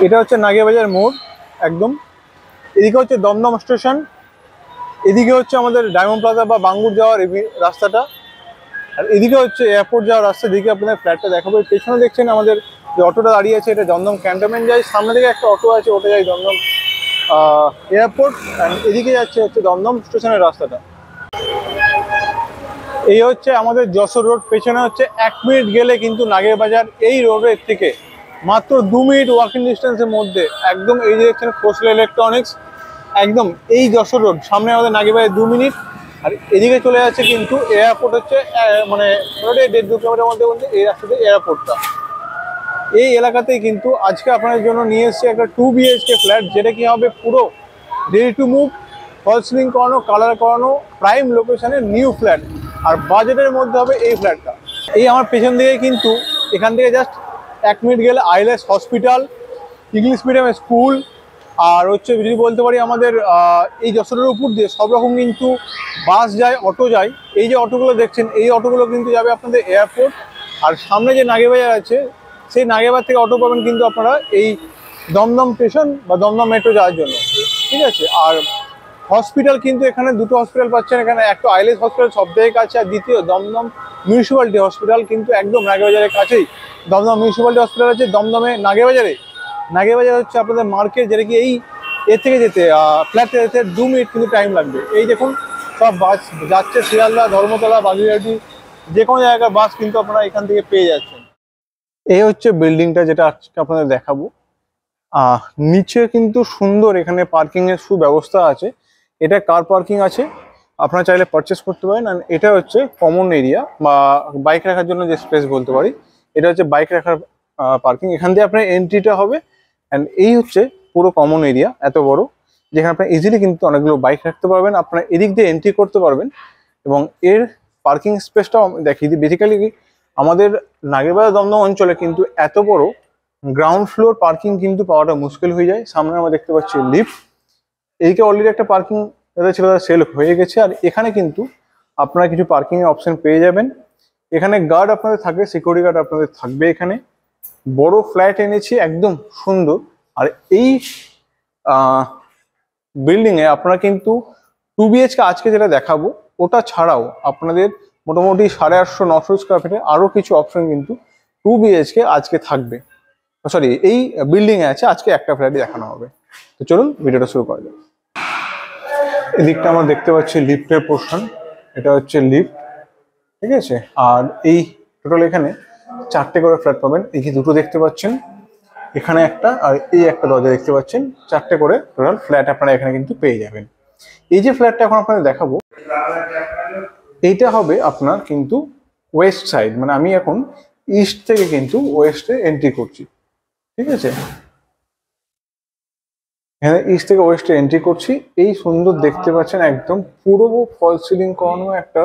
এটা হচ্ছে নাগেবাজার মোড় একদম। এদিকে হচ্ছে দমদম স্টেশন, এদিকে হচ্ছে আমাদের ডায়মন্ড প্লাজা বা বাঙ্গুর যাওয়ার রাস্তাটা, আর এদিকে হচ্ছে এয়ারপোর্ট যাওয়ার রাস্তা। দিকে আপনাদের ফ্ল্যাটটা দেখাবো। পেছনে দেখছেন আমাদের যে অটোটা দাঁড়িয়ে আছে, এটা দমদম ক্যান্টনমেন্ট যায়। সামনে থেকে একটা অটো আছে, ওটা যায় দমদম এয়ারপোর্ট। অ্যান্ড এদিকে যাচ্ছে হচ্ছে দমদম স্টেশনের রাস্তাটা। এই হচ্ছে আমাদের যশোর রোড। পেছনে হচ্ছে 1 মিনিট গেলে কিন্তু নাগেরবাজার। এই রোডের থেকে মাত্র 2 মিনিট ওয়াকিং ডিস্টেন্সের মধ্যে একদম এই যে দেখছেন খোসলা ইলেকট্রনিক্স, একদম এই যশোর রোড সামনে আমাদের নাগেরবাজার 2 মিনিট। আর এদিকে চলে যাচ্ছে কিন্তু এয়ারপোর্ট হচ্ছে মানে মোটামুটি 1.5-2 কিলোমিটার মধ্যে মধ্যে এই রাস্তাতে এয়ারপোর্টটা। এই এলাকাতেই কিন্তু আজকে আপনাদের জন্য নিয়ে এসেছে একটা 2 BHK ফ্ল্যাট, যেটা কি হবে পুরো ready to move, fall ceiling করানো, কালার করানো, প্রাইম লোকেশনের নিউ ফ্ল্যাট। আর বাজেটের মধ্যে হবে এই ফ্ল্যাটটা। এই আমার পেছন দিকে কিন্তু এখান থেকে জাস্ট 1 মিনিট গেলে আইলেস হসপিটাল, ইংলিশ মিডিয়াম স্কুল, আর হচ্ছে যদি বলতে পারি আমাদের এই যশোরের উপর দিয়ে সব রকম কিন্তু বাস যায়, অটো যায়। এই যে অটোগুলো দেখছেন, এই অটোগুলো কিন্তু যাবে আপনাদের এয়ারপোর্ট। আর সামনে যে নাগেরবাজার আছে, সেই নাগেরবাজার থেকে অটো পাবেন কিন্তু আপনারা এই দমদম স্টেশন বা দমদম মেট্রো যাওয়ার জন্য, ঠিক আছে। আর হসপিটাল কিন্তু এখানে দুটো হসপিটাল পাচ্ছেন। এখানে একটা আইলেস হসপিটাল সব থেকে কাছে, আর দ্বিতীয় দমদম মিউনিসিপ্যালিটি হসপিটাল কিন্তু একদম নাগেরবাজারের কাছেই। দমদম মিউনিসিপ্যালিটি হসপিটাল আছে দমদমে নাগেরবাজারে। নাগেরবাজার হচ্ছে আপনাদের মার্কেট, যেটা কি এই এর থেকে যেতে ফ্ল্যাটে যেতে 2 মিনিট কিন্তু টাইম লাগবে। এই দেখুন সব বাস যাচ্ছে শিয়ালদা, ধর্মতলা, বাগুইআটি, যে কোনো জায়গার বাস কিন্তু আপনারা এখান থেকে পেয়ে যাচ্ছেন। এই হচ্ছে বিল্ডিংটা যেটা আজকে আপনাদের দেখাবো। নিচে কিন্তু সুন্দর এখানে পার্কিং এর সুব্যবস্থা আছে। এটা কার পার্কিং আছে, আপনারা চাইলে পারচেস করতে পারেন। আর এটা হচ্ছে কমন এরিয়া বা বাইক রাখার জন্য যে স্পেস বলতে পারি, এটা হচ্ছে বাইক রাখার পার্কিং। এখান দিয়ে আপনার এন্ট্রিটা হবে। অ্যান্ড এই হচ্ছে পুরো কমন এরিয়া এত বড়, যেখানে আপনার ইজিলি কিন্তু অনেকগুলো বাইক রাখতে পারবেন, আপনারা এদিক দিয়ে এন্ট্রি করতে পারবেন। এবং এর পার্কিং স্পেসটাও দেখিয়ে দিই। বেসিক্যালি আমাদের নাগেরবাজার দমদম অঞ্চলে কিন্তু এত বড় গ্রাউন্ড ফ্লোর পার্কিং কিন্তু পাওয়াটা মুশকিল হয়ে যায়। সামনে আমরা দেখতে পাচ্ছি লিফট, এইদিকে অলরেডি একটা পার্কিং যাদের ছিল তারা সেল হয়ে গেছে। আর এখানে কিন্তু আপনারা কিছু পার্কিং এর অপশন পেয়ে যাবেন। এখানে গার্ড আপনাদের থাকবে, সিকিউরিটি গার্ড আপনাদের থাকবে। এখানে বড় ফ্ল্যাট এনেছি একদম সুন্দর। আর এই বিল্ডিং এ আপনারা কিন্তু 2 BHK আজকে যেটা দেখাবো ওটা ছাড়াও আপনাদের মোটামুটি 850-900 স্কোয়ার ফিটে আরো কিছু অপশন কিন্তু 2 BHK আজকে থাকবে। সরি, এই বিল্ডিং এ আছে। আজকে একটা ফ্ল্যাটই দেখানো হবে। তো চলুন ভিডিওটা শুরু করা যাক। এদিকটা আমরা দেখতে পাচ্ছি লিফটের পোর্শন, এটা হচ্ছে লিফট, ঠিক আছে। আর এই টোটাল এখানে 4টে করে ফ্ল্যাট পাবেন। এই যে দুটো দেখতে পাচ্ছেন, এখানে একটা আর এই একটা দরজা দেখতে পাচ্ছেন, 4টে করে টোটাল ফ্ল্যাট আপনারা এখানে কিন্তু পেয়ে যাবেন। এই যে ফ্ল্যাটটা এখন আপনাদের দেখাবো, এইটা হবে আপনার কিন্তু ওয়েস্ট সাইড, মানে আমি এখন ইস্ট থেকে কিন্তু ওয়েস্টে এন্ট্রি করছি, ঠিক আছে। এখানে ইস্ট থেকে ওয়েস্টে এন্ট্রি করছি। এই সুন্দর দেখতে পাচ্ছেন একদম পুরো ফল সিলিং করানো একটা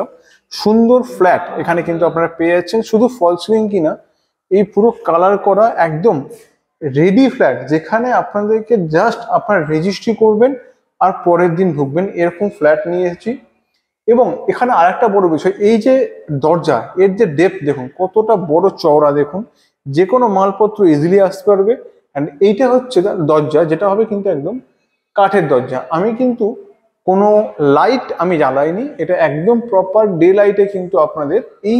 সুন্দর ফ্ল্যাট এখানে কিন্তু আপনারা পেয়ে যাচ্ছেন। শুধু ফল সিলিং কিনা, এই পুরো কালার করা একদম রেডি ফ্ল্যাট, যেখানে আপনাদেরকে জাস্ট আপনারা রেজিস্ট্রি করবেন আর পরের দিন ঢুকবেন, এরকম ফ্ল্যাট নিয়ে এসেছি। এবং এখানে আরেকটা বড় বিষয়, এই যে দরজা, এর যে ডেপথ দেখুন কতটা বড় চওড়া, দেখুন যে কোনো মালপত্র ইজিলি আসতে পারবে। অ্যান্ড এইটা হচ্ছে দরজা, যেটা হবে কিন্তু একদম কাঠের দরজা। আমি কিন্তু কোনো লাইট আমি জ্বালাইনি, এটা একদম প্রপার ডে লাইটে কিন্তু আপনাদের এই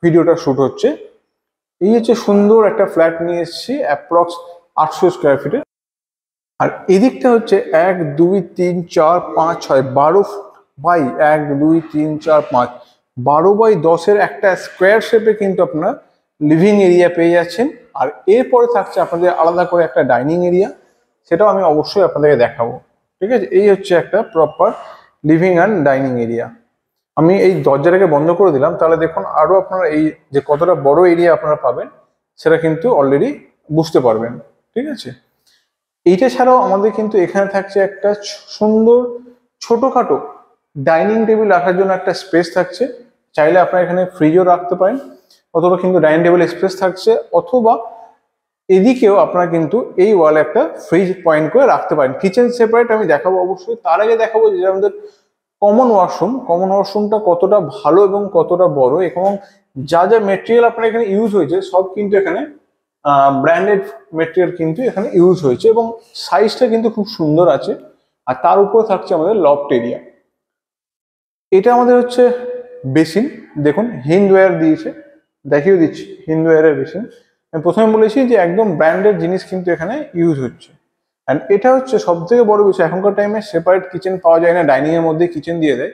ভিডিওটা শুট হচ্ছে। এই হচ্ছে সুন্দর একটা ফ্ল্যাট নিয়ে এসেছি অ্যাপ্রক্স 800 স্কোয়ার ফিটে। আর এদিকটা হচ্ছে 1 2 3 4 5 6 12 বাই 1 2 3 4 5 12x10 একটা স্কোয়ার শেপে কিন্তু আপনারা লিভিং এরিয়া পেয়ে যাচ্ছেন। আর এরপরে থাকছে আপনাদের আলাদা করে একটা ডাইনিং এরিয়া, সেটাও আমি অবশ্যই আপনাদেরকে দেখাবো, ঠিক আছে। এই হচ্ছে একটা proper living and dining area. আমি এই দরজাটাকে বন্ধ করে দিলাম, তাহলে দেখুন আরো আপনারা এই যে কতটা বড় এরিয়া আপনারা পাবেন সেটা কিন্তু অলরেডি বুঝতে পারবেন, ঠিক আছে। এইটা ছাড়াও আমাদের কিন্তু এখানে থাকছে একটা সুন্দর ছোটখাটো ডাইনিং টেবিল রাখার জন্য একটা স্পেস থাকছে। চাইলে আপনারা এখানে ফ্রিজও রাখতে পারেন, অথবা কিন্তু ডাইনিং টেবিল স্পেস থাকছে, অথবা এদিকেও আপনারা কিন্তু এই ওয়ালে একটা ফ্রিজ পয়েন্ট করে রাখতে পারেন। কিচেন সেপারেট আমি দেখাবো অবশ্যই, তার আগে দেখাবো যে আমাদের কমন ওয়াশরুমটা কতটা ভালো এবং কতটা বড়, এবং যা যা মেটেরিয়াল আপনার এখানে ইউজ হয়েছে সব কিন্তু এখানে ব্র্যান্ডেড মেটেরিয়াল কিন্তু এখানে ইউজ হয়েছে এবং সাইজটা কিন্তু খুব সুন্দর আছে। আর তার উপরে থাকছে আমাদের লফট এরিয়া। এটা আমাদের হচ্ছে বেসিন, দেখুন হিন্ডওয়্যার দিয়েছে, দেখিয়ে দিচ্ছি হিন্ডওয়্যারের বেসিন। আমি প্রথমে বলেছি যে একদম ব্র্যান্ডেড জিনিস কিন্তু এখানে ইউজ হচ্ছে। অ্যান্ড এটা হচ্ছে সব থেকে বড় বিষয়, এখনকার টাইমে সেপারেট কিচেন পাওয়া যায় না, ডাইনিং এর মধ্যে কিচেন দিয়ে দেয়।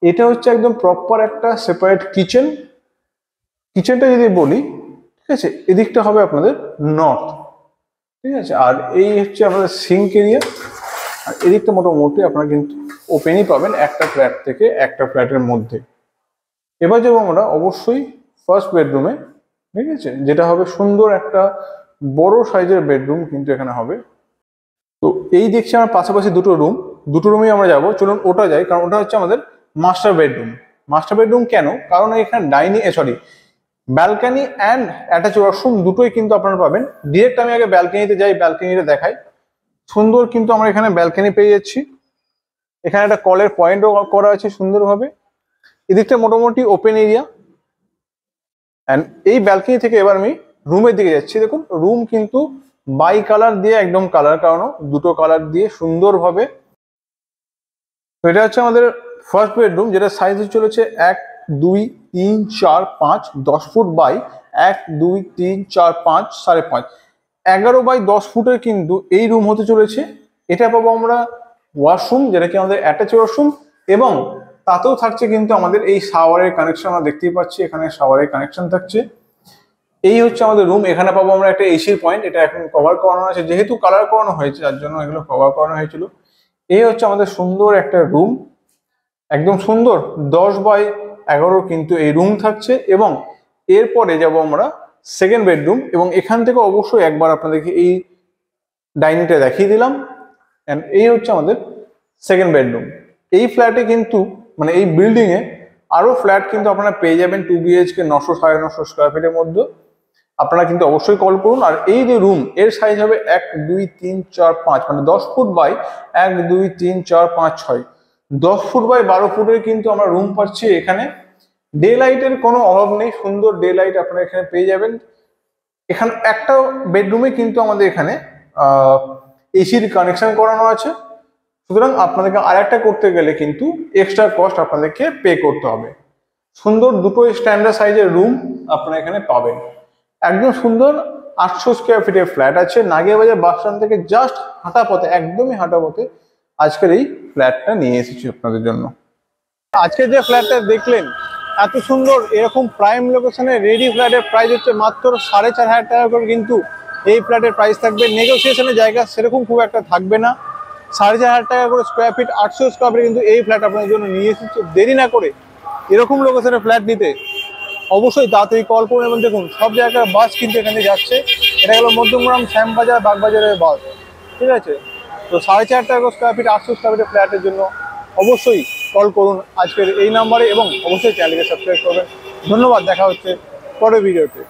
এটা হচ্ছে একদম প্রপার একটা সেপারেট কিচেন। কিচেনটা যদি বলি, ঠিক আছে, এদিকটা হবে আপনাদের নর্থ, ঠিক আছে, আর এই হচ্ছে আমাদের সিঙ্ক এরিয়া। আর এদিকটা মোটামুটি আপনারা কিন্তু ওপেনই পাবেন একটা ফ্ল্যাট থেকে একটা ফ্ল্যাটের মধ্যে। এবার যাবো আমরা অবশ্যই ফার্স্ট বেডরুমে, ঠিক আছে, যেটা হবে সুন্দর একটা বড় সাইজের বেডরুম কিন্তু এখানে হবে। তো এই দেখছি আমার পাশাপাশি দুটো রুমেই আমরা যাবো, চলুন ওটা যাই, কারণ ওটা হচ্ছে আমাদের মাস্টার বেডরুম। মাস্টার বেডরুম কেন? কারণ এখানে ব্যালকানি অ্যান্ড অ্যাটাচ ওয়াশরুম দুটোই কিন্তু আপনারা পাবেন। ডিরেক্ট আমি আগে ব্যালকানিতে যাই, ব্যালকানিটা দেখাই। সুন্দর কিন্তু আমরা এখানে ব্যালকানি পেয়ে যাচ্ছি। এখানে একটা কলের পয়েন্টও করা আছে সুন্দরভাবে। এদিকটা মোটামুটি ওপেন এরিয়া। অ্যান্ড এই ব্যালকনি থেকে এবার আমি রুমের দিকে যাচ্ছি। দেখুন রুম কিন্তু বাই কালার দিয়ে একদম কালার করানো, দুটো কালার দিয়ে সুন্দরভাবে। তো এটা হচ্ছে আমাদের ফার্স্ট বেডরুম, যেটা সাইজ চলেছে 1 2 3 4 5 10 ফুট বাই 1 2 3 4 5 5.5 11 বাই 10 ফুটের কিন্তু এই রুম হতে চলেছে। এটা পাবো আমরা ওয়াশরুম, যেটা কি আমাদের অ্যাটাচ ওয়াশরুম, এবং তাতেও থাকছে কিন্তু আমাদের এই শাওয়ারের কানেকশন। আমরা দেখতেই পাচ্ছি এখানে শাওয়ারের কানেকশন থাকছে। এই হচ্ছে আমাদের রুম। এখানে পাবো আমরা একটা এসির পয়েন্ট, এটা এখন কভার করানো আছে, যেহেতু কালার করানো হয়েছে যার জন্য এগুলো কভার করানো হয়েছিল। এই হচ্ছে আমাদের সুন্দর একটা রুম, একদম সুন্দর 10 বাই 11 কিন্তু এই রুম থাকছে। এবং এরপরে যাব আমরা সেকেন্ড বেডরুম, এবং এখান থেকে অবশ্যই একবার আপনাদেরকে এই ডাইনিংটা দেখিয়ে দিলাম। এন্ড এই হচ্ছে আমাদের সেকেন্ড বেডরুম। এই ফ্ল্যাটে কিন্তু মানে এই বিল্ডিং এ আরো ফ্ল্যাট কিন্তু আপনারা পেয়ে যাবেন 2 BHK 900 950 স্কোয়ার ফিটের মধ্যে। আপনারা কিন্তু অবশ্যই কল করুন। আর এই যে রুম, এর সাইজ হবে 1 2 3 4 5, মানে 10 ফুট বাই 1 2 3 4 5 6, 10 ফুট বাই 12 ফুটের কিন্তু আমরা রুম পাচ্ছি এখানে। ডে লাইটের কোনো অভাব নেই, সুন্দর ডে লাইট আপনারা এখানে পেয়ে যাবেন। এখানে একটা বেডরুমে কিন্তু আমাদের এখানে এসির কানেকশন করানো আছে। সুতরাং আপনাদেরকে আরেকটা করতে গেলে কিন্তু এক্সট্রা কস্ট আপনাদেরকে পে করতে হবে। সুন্দর দুটো স্ট্যান্ডার্ড সাইজের রুম আপনারা এখানে পাবেন। একদম সুন্দর 800 স্কোয়ার ফিটের ফ্ল্যাট আছে। নাগিয়াবাজার বাস স্ট্যান্ড থেকে জাস্ট হাঁটা পথে, একদমই হাঁটা পথে আজকের এই ফ্ল্যাটটা নিয়ে এসেছি আপনাদের জন্য। আজকে যে ফ্ল্যাটটা দেখলেন এত সুন্দর, এরকম প্রাইম লোকেশনে রেডি ফ্ল্যাটের প্রাইস হচ্ছে মাত্র 4,500 টাকা করে। কিন্তু এই ফ্ল্যাটের প্রাইস থাকবে, নেগোসিয়েশনের জায়গা সেরকম খুব একটা থাকবে না। 4,500 টাকা করে স্কোয়ার ফিট, 800 স্কোয়ার ফিট কিন্তু এই ফ্ল্যাট আপনাদের জন্য নিয়ে এসেছি। দেরি না করে এরকম লোকেশনে ফ্ল্যাট নিতে অবশ্যই তাড়াতাড়ি কল করুন। এবং দেখুন সব জায়গায় বাস কিন্তু এখানে যাচ্ছে। এটা হলো মধ্যমগ্রাম, শ্যামবাজার, বাগবাজারের বাস, ঠিক আছে। তো 4,500 টাকা স্কোয়ার ফিট, 800 স্কোয়ার ফিটের ফ্ল্যাটের জন্য অবশ্যই কল করুন আজকের এই নাম্বারে, এবং অবশ্যই চ্যানেলকে সাবস্ক্রাইব করবেন। ধন্যবাদ, দেখা হচ্ছে পরের ভিডিওতে।